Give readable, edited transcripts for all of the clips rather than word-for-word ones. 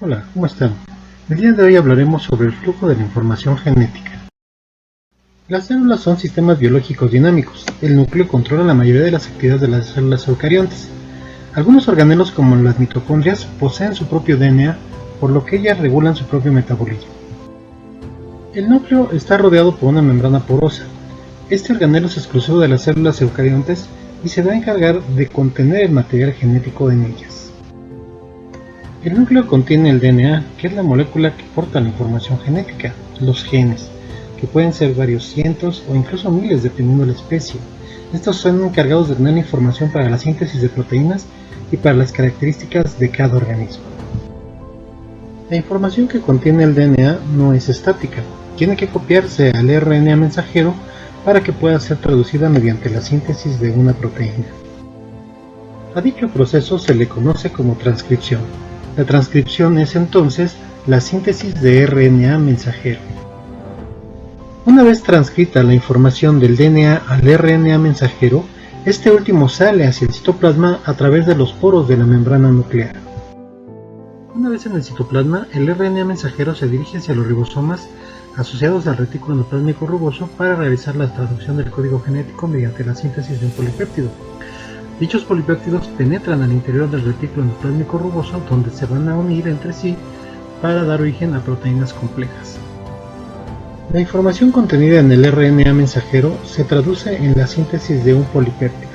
Hola, ¿cómo están? El día de hoy hablaremos sobre el flujo de la información genética. Las células son sistemas biológicos dinámicos. El núcleo controla la mayoría de las actividades de las células eucariontes. Algunos organelos, como las mitocondrias, poseen su propio DNA, por lo que ellas regulan su propio metabolismo. El núcleo está rodeado por una membrana porosa. Este organelo es exclusivo de las células eucariontes y se va a encargar de contener el material genético en ellas. El núcleo contiene el DNA, que es la molécula que porta la información genética, los genes, que pueden ser varios cientos o incluso miles dependiendo de la especie. Estos son encargados de tener la información para la síntesis de proteínas y para las características de cada organismo. La información que contiene el DNA no es estática, tiene que copiarse al RNA mensajero para que pueda ser traducida mediante la síntesis de una proteína. A dicho proceso se le conoce como transcripción. La transcripción es entonces la síntesis de RNA mensajero. Una vez transcrita la información del DNA al RNA mensajero, este último sale hacia el citoplasma a través de los poros de la membrana nuclear. Una vez en el citoplasma, el RNA mensajero se dirige hacia los ribosomas asociados al retículo endoplásmico rugoso para realizar la traducción del código genético mediante la síntesis de un polipéptido. Dichos polipéptidos penetran al interior del retículo endoplásmico rugoso, donde se van a unir entre sí para dar origen a proteínas complejas. La información contenida en el RNA mensajero se traduce en la síntesis de un polipéptido.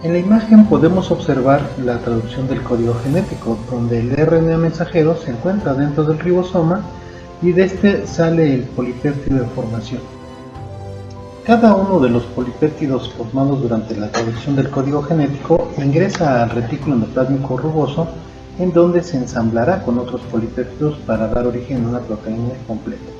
En la imagen podemos observar la traducción del código genético, donde el RNA mensajero se encuentra dentro del ribosoma y de este sale el polipéptido en formación. Cada uno de los polipéptidos formados durante la traducción del código genético ingresa al retículo endoplásmico rugoso, en donde se ensamblará con otros polipéptidos para dar origen a una proteína completa.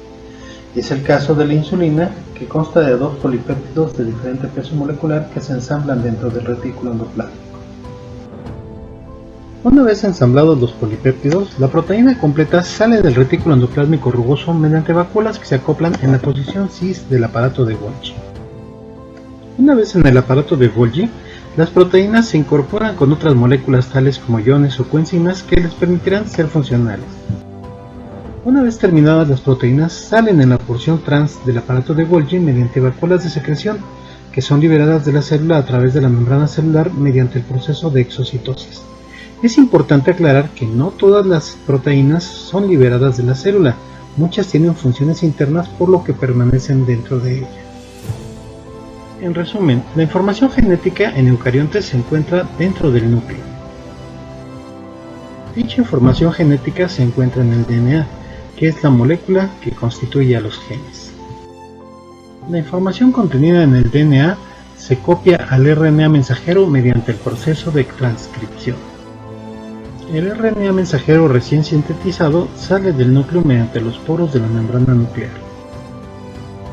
Es el caso de la insulina, que consta de dos polipéptidos de diferente peso molecular que se ensamblan dentro del retículo endoplásmico. Una vez ensamblados los polipéptidos, la proteína completa sale del retículo endoplásmico rugoso mediante vacuolas que se acoplan en la posición cis del aparato de Golgi. Una vez en el aparato de Golgi, las proteínas se incorporan con otras moléculas tales como iones o coenzimas que les permitirán ser funcionales. Una vez terminadas las proteínas, salen en la porción trans del aparato de Golgi mediante vacuolas de secreción, que son liberadas de la célula a través de la membrana celular mediante el proceso de exocitosis. Es importante aclarar que no todas las proteínas son liberadas de la célula, muchas tienen funciones internas por lo que permanecen dentro de ella. En resumen, la información genética en eucariontes se encuentra dentro del núcleo. Dicha información genética se encuentra en el DNA, que es la molécula que constituye a los genes. La información contenida en el DNA se copia al RNA mensajero mediante el proceso de transcripción. El RNA mensajero recién sintetizado sale del núcleo mediante los poros de la membrana nuclear.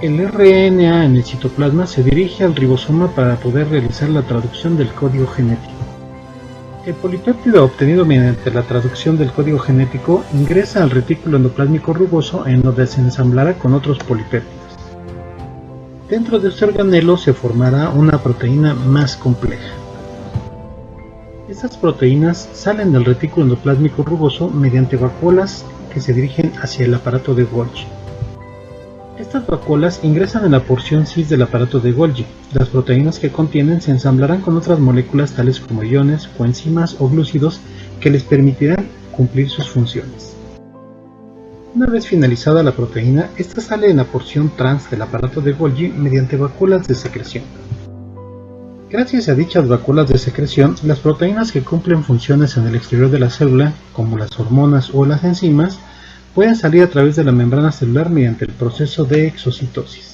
El RNA en el citoplasma se dirige al ribosoma para poder realizar la traducción del código genético. El polipéptido obtenido mediante la traducción del código genético ingresa al retículo endoplásmico rugoso, en donde se ensamblará con otros polipéptidos. Dentro de este organelo se formará una proteína más compleja. Estas proteínas salen del retículo endoplásmico rugoso mediante vacuolas que se dirigen hacia el aparato de Golgi. Estas vacuolas ingresan en la porción cis del aparato de Golgi. Las proteínas que contienen se ensamblarán con otras moléculas tales como iones, coenzimas o glúcidos que les permitirán cumplir sus funciones. Una vez finalizada la proteína, esta sale en la porción trans del aparato de Golgi mediante vacuolas de secreción. Gracias a dichas vacuolas de secreción, las proteínas que cumplen funciones en el exterior de la célula, como las hormonas o las enzimas, pueden salir a través de la membrana celular mediante el proceso de exocitosis.